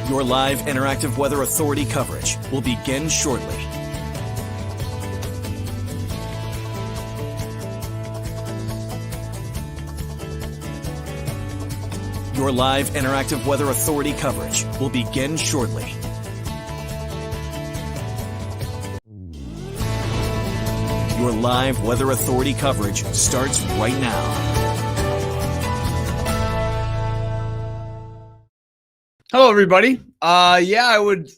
Your live interactive weather authority coverage will begin shortly. Your live interactive weather authority coverage will begin shortly. Your live weather authority coverage starts right now. Hello, everybody. I would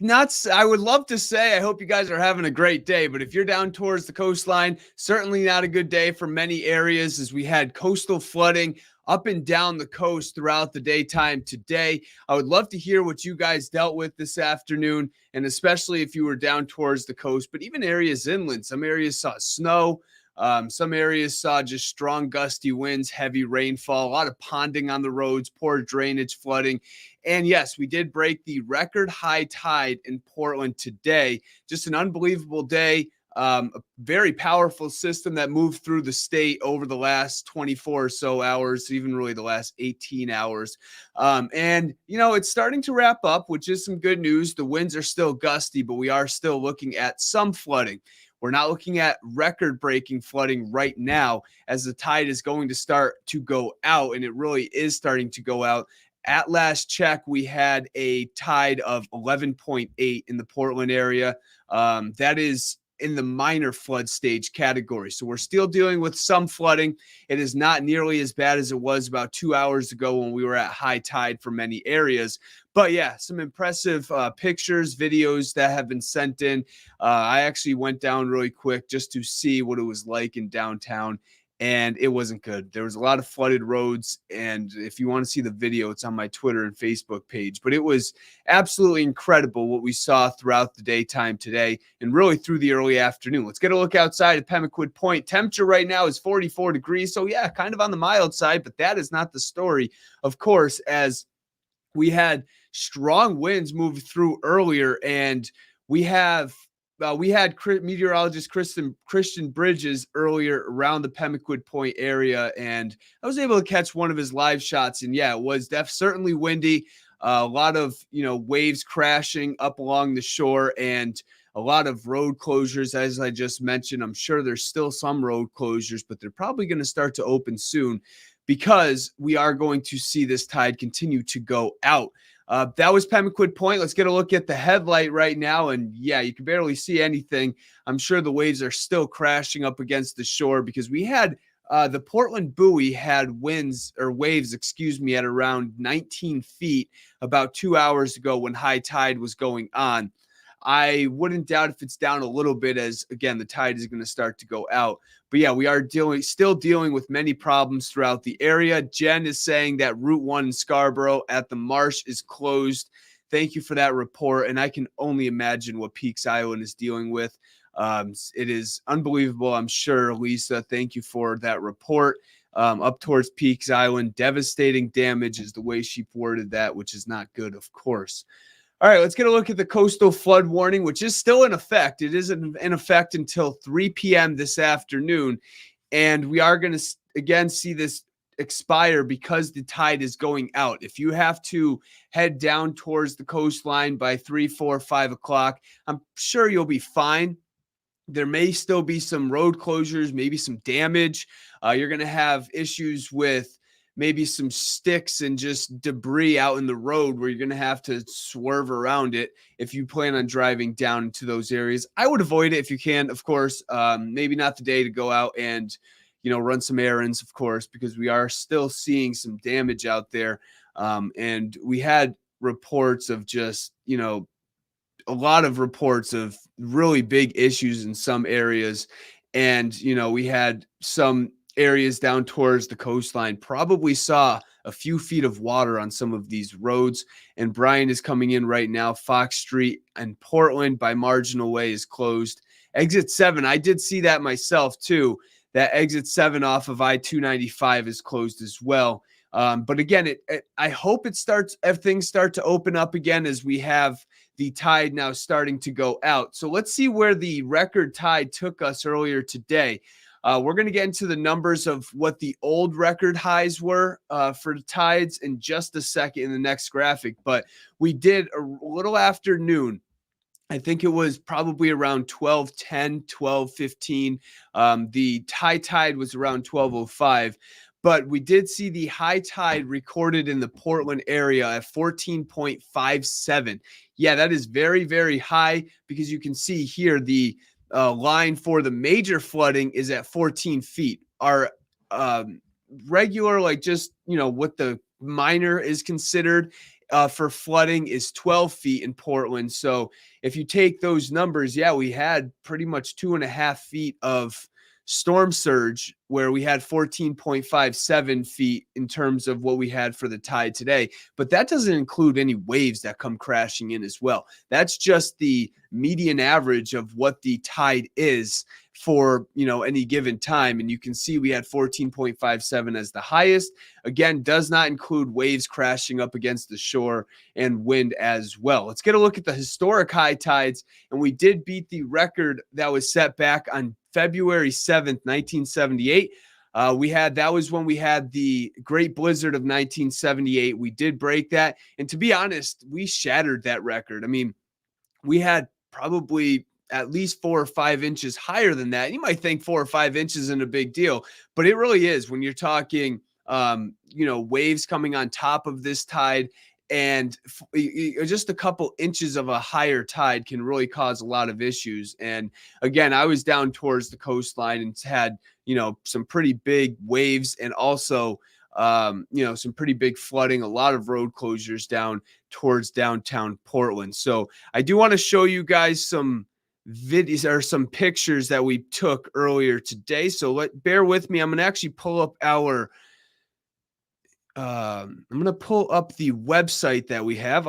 love to say I hope you guys are having a great day, but if you're down towards the coastline, certainly not a good day for many areas as we had coastal flooding up and down the coast throughout the daytime today. I would love to hear what you guys dealt with this afternoon, and especially if you were down towards the coast, but even areas inland. Some areas saw snow. Some areas saw just strong gusty winds, heavy rainfall, a lot of ponding on the roads, poor drainage, flooding. And yes, we did break the record high tide in Portland today. Just an unbelievable day. A very powerful system that moved through the state over the last 24 or so hours, even really the last 18 hours. It's starting to wrap up, which is some good news. The winds are still gusty, but we are still looking at some flooding. We're not looking at record-breaking flooding right now as the tide is going to start to go out, and it really is starting to go out. At last check, we had a tide of 11.8 in the Portland area. That is in the minor flood stage category. So we're still dealing with some flooding. It is not nearly as bad as it was about 2 hours ago when we were at high tide for many areas. But yeah, some impressive pictures, videos that have been sent in. I actually went down really quick just to see what it was like in downtown, and it wasn't good. There was a lot of flooded roads, and if you want to see the video, it's on my Twitter and Facebook page. But it was absolutely incredible what we saw throughout the daytime today and really through the early afternoon. Let's get a look outside at Pemaquid Point. Temperature right now is 44 degrees, so yeah, kind of on the mild side, but that is not the story, of course, as we had strong winds move through earlier, and we had meteorologist Christian Bridges earlier around the Pemaquid Point area, and I was able to catch one of his live shots. And yeah, it was certainly windy, a lot of waves crashing up along the shore, and a lot of road closures, as I just mentioned. I'm sure there's still some road closures, but they're probably going to start to open soon because we are going to see this tide continue to go out. That was Pemaquid Point. Let's get a look at the headlight right now. And yeah, you can barely see anything. I'm sure the waves are still crashing up against the shore because we had the Portland buoy had waves, at around 19 feet about 2 hours ago when high tide was going on. I wouldn't doubt if it's down a little bit as, again, the tide is going to start to go out. But yeah, we are still dealing with many problems throughout the area. Jen is saying that Route 1 in Scarborough at the Marsh is closed. Thank you for that report. And I can only imagine what Peaks Island is dealing with. It is unbelievable, I'm sure. Lisa, thank you for that report. Up towards Peaks Island, devastating damage is the way she worded that, which is not good, of course. All right, let's get a look at the coastal flood warning, which is still in effect. It is in effect until 3 p.m. this afternoon, and we are going to, again, see this expire because the tide is going out. If you have to head down towards the coastline by 3, 4, 5 o'clock, I'm sure you'll be fine. There may still be some road closures, maybe some damage. You're going to have issues with maybe some sticks and just debris out in the road where you're going to have to swerve around it if you plan on driving down to those areas. I would avoid it if you can, of course. Maybe not the day to go out and, run some errands, of course, because we are still seeing some damage out there. And we had reports of just, a lot of reports of really big issues in some areas. And, we had some areas down towards the coastline probably saw a few feet of water on some of these roads. And Brian is coming in right now. Fox Street and Portland by Marginal Way is closed. Exit 7, I did see that myself too. That exit 7 off of I-295 is closed as well. But again, I hope if things start to open up again as we have the tide now starting to go out. So let's see where the record tide took us earlier today. We're going to get into the numbers of what the old record highs were for the tides in just a second in the next graphic. But we did a little after noon. I think it was probably around 12:10, 12:15. The high tide was around 12:05. But we did see the high tide recorded in the Portland area at 14.57. Yeah, that is very, very high because you can see here the line for the major flooding is at 14 feet. Our um, regular, like just, what the minor is considered for flooding is 12 feet in Portland. So if you take those numbers, yeah, we had pretty much 2.5 feet of storm surge where we had 14.57 feet in terms of what we had for the tide today. But that doesn't include any waves that come crashing in as well. That's just the median average of what the tide is for any given time. And you can see we had 14.57 as the highest. Again, does not include waves crashing up against the shore and wind as well. Let's get a look at the historic high tides. And we did beat the record that was set back on February 7th, 1978. That was when we had the Great Blizzard of 1978. We did break that. And to be honest, we shattered that record. I mean, we had probably at least 4 or 5 inches higher than that. You might think 4 or 5 inches isn't a big deal, but it really is when you're talking, waves coming on top of this tide, and just a couple inches of a higher tide can really cause a lot of issues. And again, I was down towards the coastline and had, some pretty big waves and also, some pretty big flooding, a lot of road closures down towards downtown Portland. So I do want to show you guys some videos or some pictures that we took earlier today. So bear with me. I'm going to actually pull up I'm going to pull up the website that we have.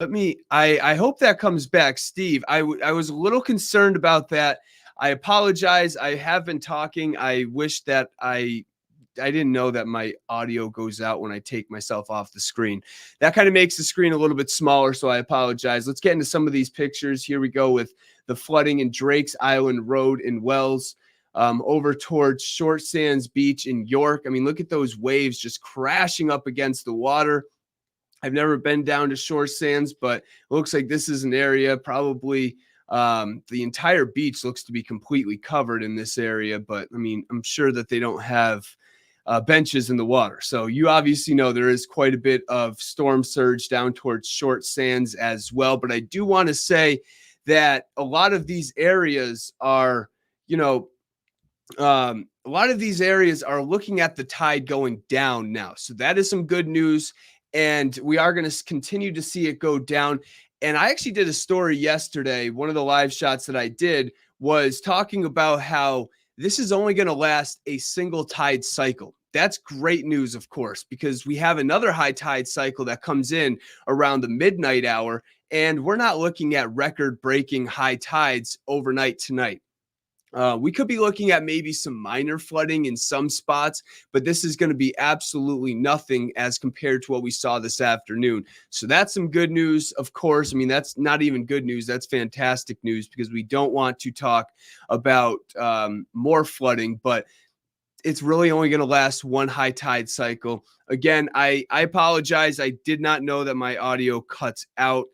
I hope that comes back, Steve. I was a little concerned about that. I apologize. I have been talking. I wish that I didn't know that my audio goes out when I take myself off the screen. That kind of makes the screen a little bit smaller, so I apologize. Let's get into some of these pictures. Here we go with the flooding in Drake's Island Road in Wells, over towards Short Sands Beach in York. I mean, look at those waves just crashing up against the water. I've never been down to Shore Sands, but it looks like this is an area probably the entire beach looks to be completely covered in this area. But I mean, I'm sure that they don't have benches in the water. So you obviously know there is quite a bit of storm surge down towards Short Sands as well. But I do want to say that a lot of these areas are, you know, a lot of these areas are looking at the tide going down now. So that is some good news. And we are going to continue to see it go down. And I actually did a story yesterday. One of the live shots that I did was talking about how this is only going to last a single tide cycle. That's great news, of course, because we have another high tide cycle that comes in around the midnight hour. And we're not looking at record breaking high tides overnight tonight. We could be looking at maybe some minor flooding in some spots, but this is going to be absolutely nothing as compared to what we saw this afternoon. So that's some good news, of course. I mean, that's not even good news. That's fantastic news because we don't want to talk about more flooding, but it's really only going to last one high tide cycle. Again, I apologize. I did not know that my audio cuts out.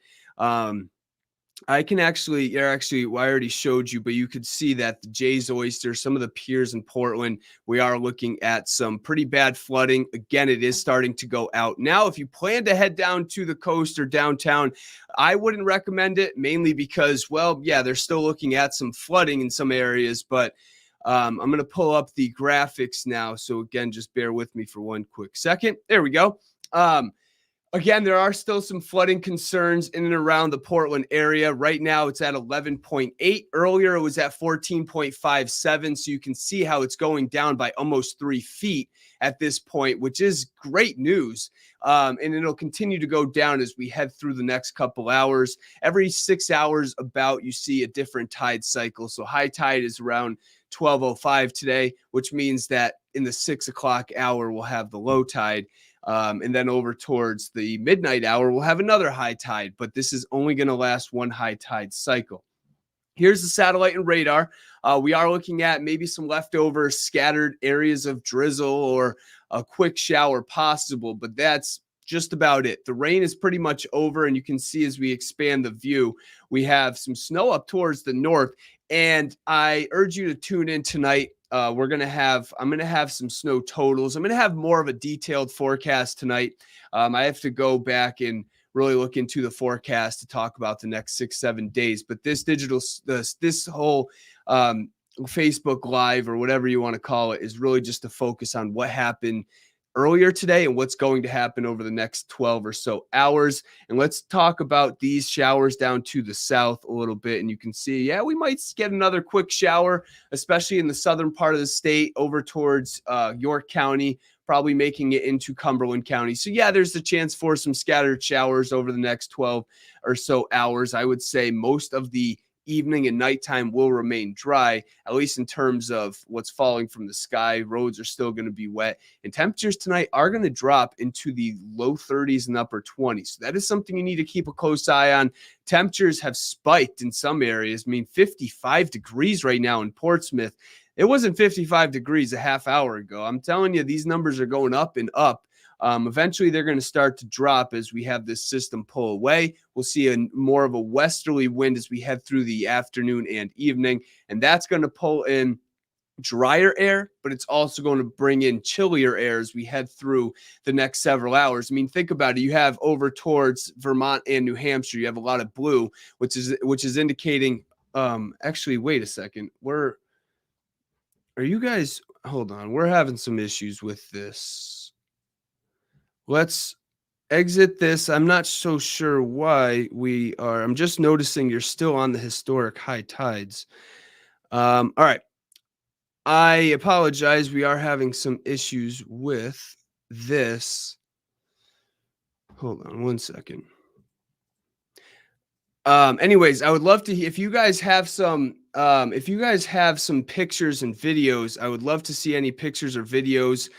I can actually, I already showed you, but you could see that the Jay's Oyster, some of the piers in Portland, we are looking at some pretty bad flooding. Again, it is starting to go out. Now, if you plan to head down to the coast or downtown, I wouldn't recommend it, mainly because, well, yeah, they're still looking at some flooding in some areas, but I'm going to pull up the graphics now. So again, just bear with me for one quick second. There we go. Again, there are still some flooding concerns in and around the Portland area. Right now, it's at 11.8. Earlier, it was at 14.57. So you can see how it's going down by almost 3 feet at this point, which is great news. And it'll continue to go down as we head through the next couple hours. Every 6 hours about, you see a different tide cycle. So high tide is around 12:05 today, which means that in the 6 o'clock hour, we'll have the low tide. And then over towards the midnight hour, we'll have another high tide, but this is only going to last one high tide cycle. Here's the satellite and radar. We are looking at maybe some leftover scattered areas of drizzle or a quick shower possible, but that's just about it. The rain is pretty much over, and you can see as we expand the view, we have some snow up towards the north. And I urge you to tune in tonight. I'm going to have some snow totals. I'm going to have more of a detailed forecast tonight. I have to go back and really look into the forecast to talk about the next 6-7 days. But this whole Facebook Live or whatever you want to call it is really just to focus on what happened earlier today and what's going to happen over the next 12 or so hours. And let's talk about these showers down to the south a little bit. And you can see, yeah, we might get another quick shower, especially in the southern part of the state over towards York County, probably making it into Cumberland County. So yeah, there's a chance for some scattered showers over the next 12 or so hours. I would say most of the evening and nighttime will remain dry, at least in terms of what's falling from the sky. Roads are still going to be wet, and temperatures tonight are going to drop into the low 30s and upper 20s. So that is something you need to keep a close eye on. Temperatures have spiked in some areas. I mean, 55 degrees right now in Portsmouth. It wasn't 55 degrees a half hour ago. I'm telling you, these numbers are going up and up. Eventually, they're going to start to drop as we have this system pull away. We'll see more of a westerly wind as we head through the afternoon and evening, and that's going to pull in drier air, but it's also going to bring in chillier air as we head through the next several hours. I mean, think about it. You have over towards Vermont and New Hampshire, you have a lot of blue, which is indicating. Actually, wait a second. Are you guys? Hold on. We're having some issues with this. Let's exit this. I'm not so sure why we are. I'm just noticing you're still on the historic high tides. All right. I apologize. We are having some issues with this. Hold on one second. Anyways, I would love to, if you guys have some pictures and videos, I would love to see any pictures or videos.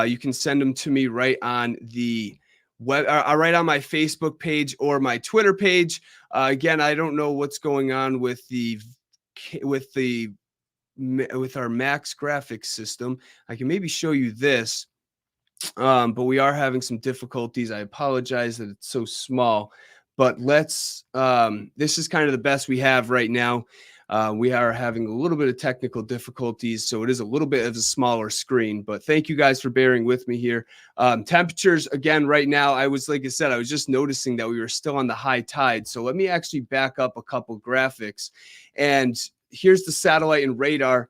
You can send them to me right on the web, right on my Facebook page or my Twitter page. Again, I don't know what's going on with our Max graphics system. I can maybe show you this. But we are having some difficulties. I apologize that it's so small, but this is kind of the best we have right now. We are having a little bit of technical difficulties, so it is a little bit of a smaller screen, but thank you guys for bearing with me here. Temperatures, again, right now, like I said, I was just noticing that we were still on the high tide. So let me actually back up a couple graphics. And here's the satellite and radar.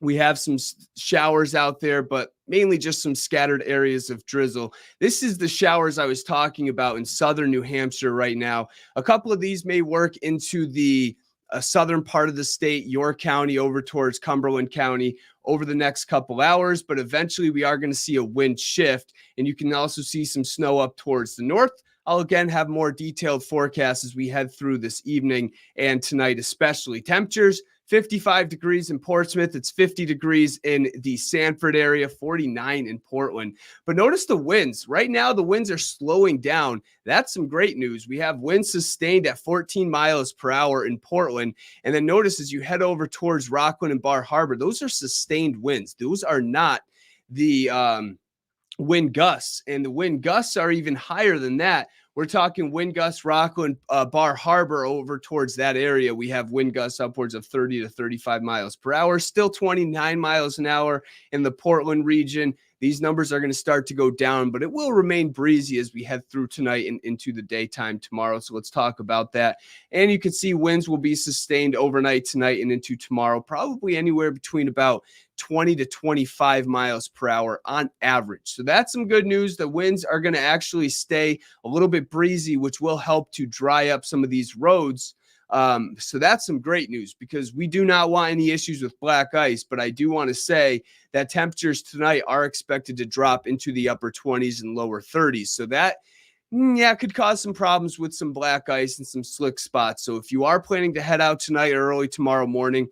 We have some showers out there, but mainly just some scattered areas of drizzle. This is the showers I was talking about in southern New Hampshire right now. A couple of these may work into the southern part of the state, York County, over towards Cumberland County over the next couple hours, but eventually we are going to see a wind shift, and you can also see some snow up towards the north. I'll again have more detailed forecasts as we head through this evening and tonight, especially. Temperatures 55 degrees in Portsmouth. It's 50 degrees in the Sanford area, 49 in Portland. But notice the winds. Right now, the winds are slowing down. That's some great news. We have winds sustained at 14 miles per hour in Portland. And then notice as you head over towards Rockland and Bar Harbor, those are sustained winds. Those are not the wind gusts. And the wind gusts are even higher than that. We're talking wind gusts, Rockland, Bar Harbor over towards that area. We have wind gusts upwards of 30 to 35 miles per hour, still 29 miles an hour in the Portland region. These numbers are going to start to go down, but it will remain breezy as we head through tonight and into the daytime tomorrow. So let's talk about that. And you can see winds will be sustained overnight tonight and into tomorrow, probably anywhere between about 20 to 25 miles per hour on average. So that's some good news. The winds are going to actually stay a little bit breezy, which will help to dry up some of these roads. So that's some great news because we do not want any issues with black ice, but I do want to say that temperatures tonight are expected to drop into the upper 20s and lower 30s. So that, could cause some problems with some black ice and some slick spots. So if you are planning to head out tonight or early tomorrow morning,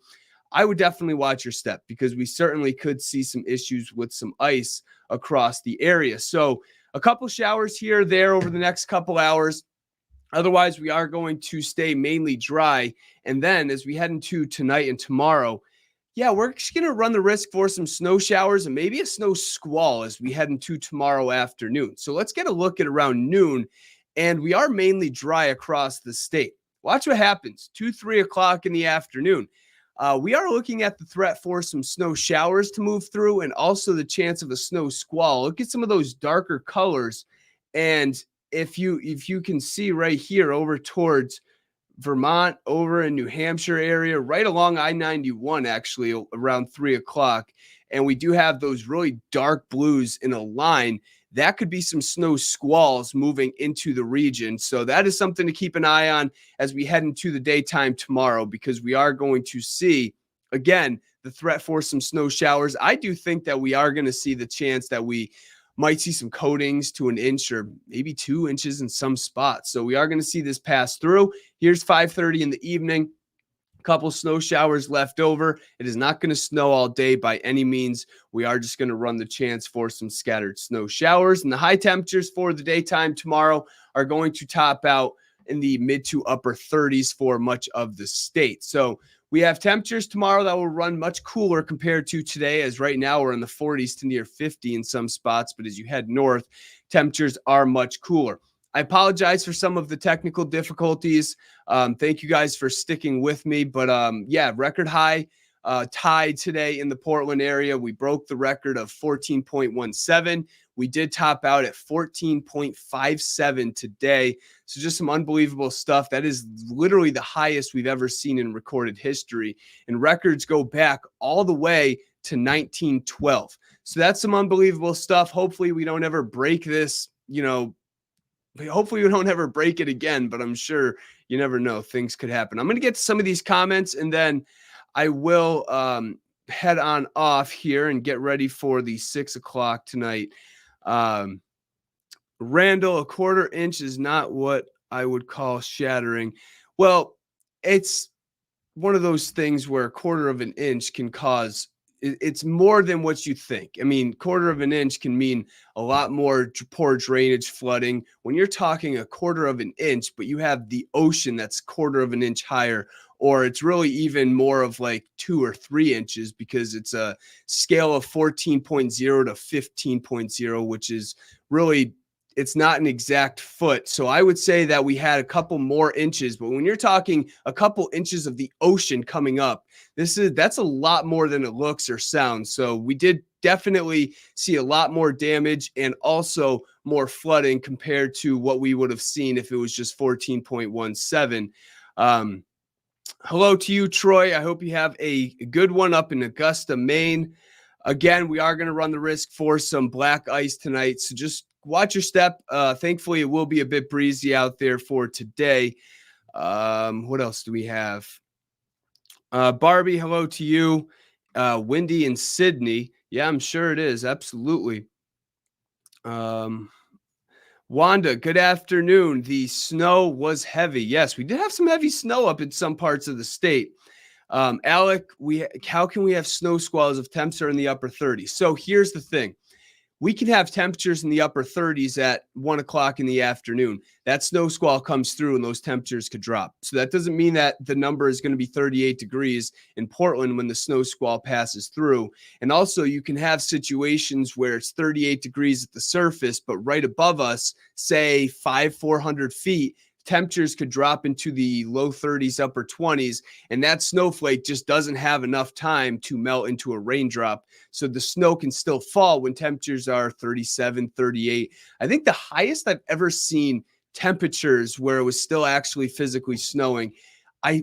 I would definitely watch your step because we certainly could see some issues with some ice across the area. So a couple showers here or there over the next couple hours. Otherwise, we are going to stay mainly dry. And then as we head into tonight and tomorrow, we're just going to run the risk for some snow showers and maybe a snow squall as we head into tomorrow afternoon. So let's get a look at around noon. And we are mainly dry across the state. Watch what happens 2-3 o'clock in the afternoon. We are looking at the threat for some snow showers to move through and also the chance of a snow squall. Look at some of those darker colors. And if you can see right here over towards Vermont, over in New Hampshire area, right along I-91, actually around 3 o'clock. And we do have those really dark blues in a line. That could be some snow squalls moving into the region. So that is something to keep an eye on as we head into the daytime tomorrow, because we are going to see, again, the threat for some snow showers. I do think that we are going to see the chance that we might see some coatings to an inch or maybe 2 inches in some spots. So we are going to see this pass through. Here's 5:30 in the evening. Couple snow showers left over. It is not going to snow all day by any means. We are just going to run the chance for some scattered snow showers. And the high temperatures for the daytime tomorrow are going to top out in the mid to upper 30s for much of the state. So we have temperatures tomorrow that will run much cooler compared to today, as right now we're in the 40s to near 50 in some spots. But as you head north, temperatures are much cooler. I apologize for some of the technical difficulties. Thank you guys for sticking with me. But record high tide today in the Portland area. We broke the record of 14.17. We did top out at 14.57 today. So just some unbelievable stuff. That is literally the highest we've ever seen in recorded history. And records go back all the way to 1912. So that's some unbelievable stuff. Hopefully we don't ever break this, hopefully we don't ever break it again, but I'm sure you never know. Things could happen. I'm going to get to some of these comments and then I will head on off here and get ready for the 6 o'clock tonight. Randall, a 1/4 inch is not what I would call shattering. Well, it's one of those things where 1/4 of an inch can cause it's more than what you think. I mean, quarter of an inch can mean a lot more poor drainage, flooding. When you're talking a quarter of an inch, but you have the ocean that's quarter of an inch higher, or it's really even more of like 2 or 3 inches because it's a scale of 14.0 to 15.0, which is really, it's not an exact foot. So I would say that we had a couple more inches, but when you're talking a couple inches of the ocean coming up, that's a lot more than it looks or sounds. So we did definitely see a lot more damage and also more flooding compared to what we would have seen if it was just 14.17. Hello to you, Troy. I hope you have a good one up in Augusta, Maine. Again, we are going to run the risk for some black ice tonight, so just watch your step. Thankfully, it will be a bit breezy out there for today. What else do we have? Barbie, hello to you. Windy in Sydney. Yeah, I'm sure it is. Absolutely. Wanda, good afternoon. The snow was heavy. Yes, we did have some heavy snow up in some parts of the state. Alec, how can we have snow squalls if temps are in the upper 30s? So here's the thing. We can have temperatures in the upper 30s at 1 o'clock in the afternoon. That snow squall comes through and those temperatures could drop. So that doesn't mean that the number is going to be 38 degrees in Portland when the snow squall passes through. And also you can have situations where it's 38 degrees at the surface, but right above us, say 400 feet, temperatures could drop into the low 30s, upper 20s, and that snowflake just doesn't have enough time to melt into a raindrop. So the snow can still fall when temperatures are 37, 38. I think the highest I've ever seen temperatures where it was still actually physically snowing.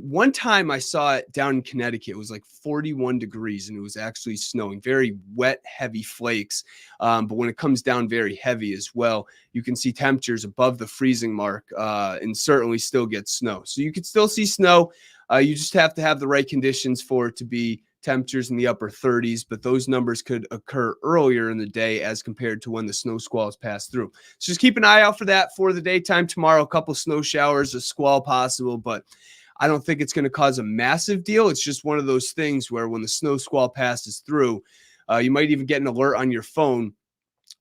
One time I saw it down in Connecticut. It was like 41 degrees and it was actually snowing, very wet, heavy flakes. But when it comes down very heavy as well, you can see temperatures above the freezing mark and certainly still get snow. So you could still see snow. You just have to have the right conditions for it to be temperatures in the upper 30s, but those numbers could occur earlier in the day as compared to when the snow squalls pass through. So just keep an eye out for that for the daytime tomorrow. A couple snow showers, a squall possible, but I don't think it's going to cause a massive deal. It's just one of those things where when the snow squall passes through, you might even get an alert on your phone,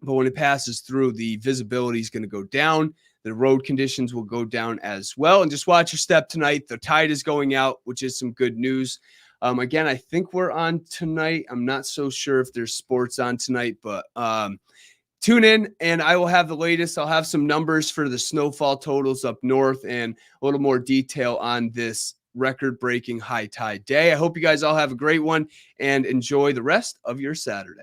but when it passes through, the visibility is going to go down. The road conditions will go down as well. And just watch your step tonight. The tide is going out, which is some good news. Again, I think we're on tonight. I'm not so sure if there's sports on tonight, but tune in and I will have the latest. I'll have some numbers for the snowfall totals up north and a little more detail on this record-breaking high tide day. I hope you guys all have a great one and enjoy the rest of your Saturday.